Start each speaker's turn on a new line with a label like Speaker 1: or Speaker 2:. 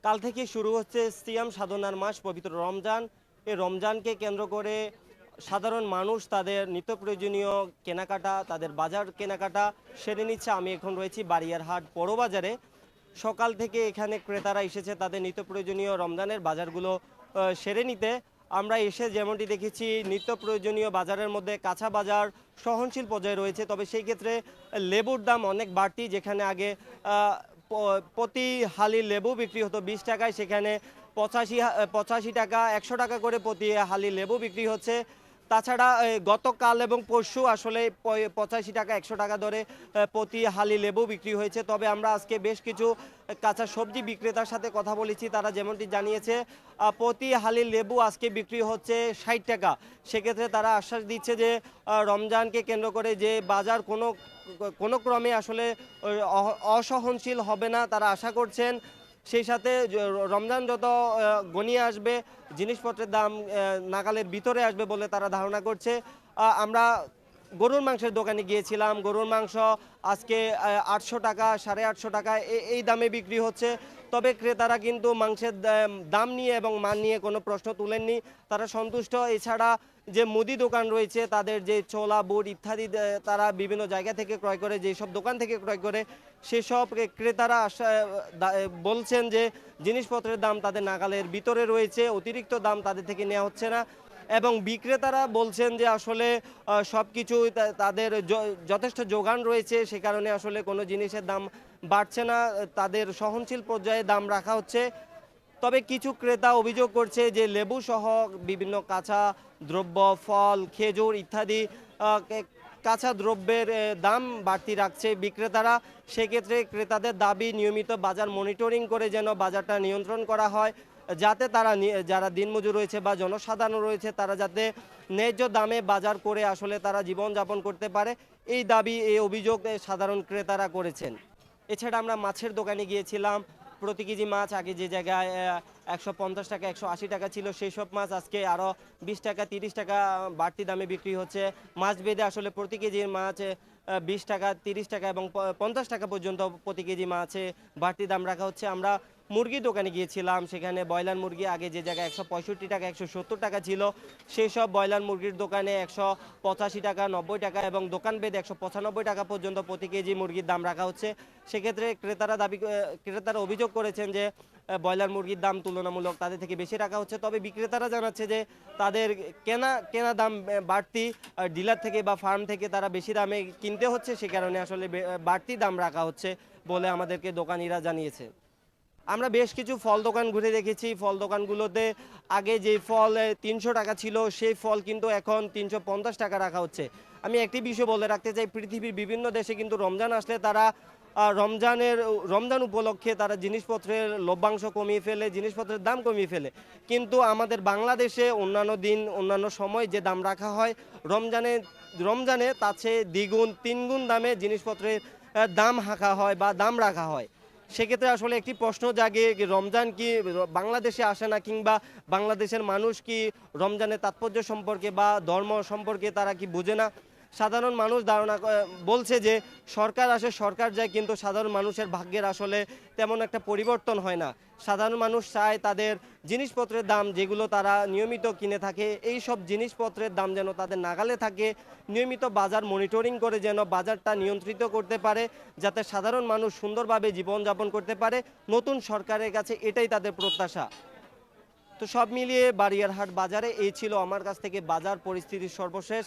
Speaker 1: কাল থেকে শুরু হচ্ছে সিয়াম সাধনার মাস পবিত্র রমজান। এই রমজানকে কেন্দ্র করে সাধারণ মানুষ তাদের নিত্য প্রয়োজনীয় কেনাকাটা, তাদের বাজার কেনাকাটা সেরে নিচ্ছে। আমি এখন রয়েছি বারিয়ারহাট বড় বাজারে। সকাল থেকে এখানে ক্রেতারা এসেছে তাদের নিত্য প্রয়োজনীয় রমজানের বাজারগুলো সেরে নিতে। আমরা এসে যেমনটি দেখেছি নিত্য প্রয়োজনীয় বাজারের মধ্যে কাঁচা বাজার সহনশীল পর্যায়ে রয়েছে, তবে সেই ক্ষেত্রে লেবুর দাম অনেক বাড়তি। যেখানে আগে প্রতি হালি লেবু বিক্রি হতো 20 টাকায়, সেখানে 85 টাকা 100 টাকা করে প্রতি হালি লেবু বিক্রি হচ্ছে। তাছাড়া গতকাল এবং পরশু আসলে 85 টাকা 100 টাকা দরে প্রতি হালি লেবু বিক্রি হয়েছে। তবে আমরা আজকে বেশ কিছু কাঁচা সবজি বিক্রেতার সাথে কথা বলেছি, তারা যেমনটি জানিয়েছে প্রতি হালি লেবু আজকে বিক্রি হচ্ছে 60 টাকা। সেক্ষেত্রে তারা আশ্বাস দিচ্ছে যে রমজানকে কেন্দ্র করে যে বাজার কোনো ক্রমে আসলে অসহনশীল হবে না, তারা আশা করছেন। সেই সাথে রমজান যত গনিয়ে আসবে জিনিসপত্রের দাম নাগালের ভিতরে আসবে বলে তারা ধারণা করছে। আমরা গরুর মাংসের দোকানে গিয়েছিলাম। গরুর মাংস আজকে 800 টাকা 850 টাকা এই দামে বিক্রি হচ্ছে। তবে ক্রেতারা কিন্তু মাংসের দাম নিয়ে এবং মান নিয়ে কোনো প্রশ্ন তুলেননি, তারা সন্তুষ্ট। এছাড়া যে মুদি দোকান রয়েছে তাদের যে ছোলা বুট ইত্যাদি তারা বিভিন্ন জায়গা থেকে ক্রয় করে, যেসব দোকান থেকে ক্রয় করে সেসব ক্রেতারা বলছেন যে জিনিসপত্রের দাম তাদের নাগালের ভিতরে রয়েছে, অতিরিক্ত দাম তাদের থেকে নেওয়া হচ্ছে না। এবং বিক্রেতারা বলছেন যে আসলে সব কিছুই তাদের যথেষ্ট যোগান রয়েছে, সে কারণে আসলে কোনো জিনিসের দাম বাড়ছে না, তাদের সহনশীল পর্যায়ে দাম রাখা হচ্ছে। তবে কিছু ক্রেতা অভিযোগ করছে যে লেবু সহ বিভিন্ন কাঁচা দ্রব্য, ফল, খেজুর ইত্যাদি কাঁচা দ্রব্যের দাম বাড়তি রাখছে বিক্রেতারা। সেক্ষেত্রে ক্রেতাদের দাবি নিয়মিত বাজার মনিটরিং করে যেন বাজারটা নিয়ন্ত্রণ করা হয়, যাতে তারা যারা দিনমজুর রয়েছে বা জনসাধারণ রয়েছে তারা যাতে ন্যায্য দামে বাজার করে আসলে তারা জীবনযাপন করতে পারে, এই দাবি এই অভিযোগ সাধারণ ক্রেতারা করেছেন। এছাড়া আমরা মাছের দোকানে গিয়েছিলাম। প্রতি কেজি মাছ আগে যে জায়গায় 150 টাকা 180 টাকা ছিল, সেই সব মাছ আজকে আরও 20 টাকা 30 টাকা বাড়তি দামে বিক্রি হচ্ছে। মাছ বেঁধে আসলে প্রতি কেজির মাছ 20 টাকা 30 টাকা এবং 50 টাকা পর্যন্ত প্রতি কেজি মাছে বাড়তি দাম রাখা হচ্ছে। আমরা মুরগির দোকানে গিয়েছিলাম, সেখানে ব্রয়লার মুরগি আগে যে জায়গায় 165 টাকা 170 টাকা ছিল, সেই সব ব্রয়লার মুরগির দোকানে 185 টাকা 90 টাকা এবং দোকান বেঁধে 195 টাকা পর্যন্ত প্রতি কেজি মুরগির দাম রাখা হচ্ছে। সেক্ষেত্রে ক্রেতারা অভিযোগ করেছেন যে ব্রয়লার মুরগির দাম তুলনামূলক তাদের থেকে বেশি রাখা হচ্ছে। তবে বিক্রেতারা জানাচ্ছে যে তাদের কেনা দাম বাড়তি, ডিলার থেকে বা ফার্ম থেকে তারা বেশি দামে কিনতে হচ্ছে, সে কারণে আসলে বাড়তি দাম রাখা হচ্ছে বলে আমাদেরকে দোকানিরা জানিয়েছে। আমরা বেশ কিছু ফল দোকান ঘুরে দেখেছি। ফল দোকানগুলোতে আগে যে ফল 300 টাকা ছিল সেই ফল কিন্তু এখন 350 টাকা রাখা হচ্ছে। আমি একটি বিষয় বলে রাখতে চাই, পৃথিবীর বিভিন্ন দেশে কিন্তু রমজান আসলে তারা রমজান উপলক্ষে তারা জিনিসপত্রের লভ্যাংশ কমিয়ে ফেলে, জিনিসপত্রের দাম কমিয়ে ফেলে। কিন্তু আমাদের বাংলাদেশে অন্যান্য দিন অন্যান্য সময় যে দাম রাখা হয়, রমজানে তার চেয়ে দ্বিগুণ তিনগুণ দামে জিনিসপত্রের দাম হাঁকা হয় বা দাম রাখা হয়। সেক্ষেত্রে আসলে একটি প্রশ্ন জাগে, রমজান কি বাংলাদেশে আসে না, কিংবা বাংলাদেশের মানুষ কি রমজানের তাৎপর্য সম্পর্কে বা ধর্ম সম্পর্কে তারা কি বোঝে না? সাধারণ মানুষ বলছে যে সরকার আসে সরকার যায়, কিন্তু সাধারণ মানুষের ভাগ্যের আসলে তেমন একটা পরিবর্তন হয় না। সাধারণ মানুষ চায় তাদের জিনিসপত্রের দাম যেগুলো তারা নিয়মিত কিনে থাকে, এই সব জিনিসপত্রের দাম যেন তাদের নাগালে থাকে, নিয়মিত বাজার মনিটরিং করে যেন বাজারটা নিয়ন্ত্রিত করতে পারে, যাতে সাধারণ মানুষ সুন্দরভাবে জীবনযাপন করতে পারে। নতুন সরকারের কাছে এটাই তাদের প্রত্যাশা। তো সব মিলিয়ে বারিয়ারহাট বাজারে এই ছিল আমার কাছ থেকে বাজার পরিস্থিতির সর্বশেষ।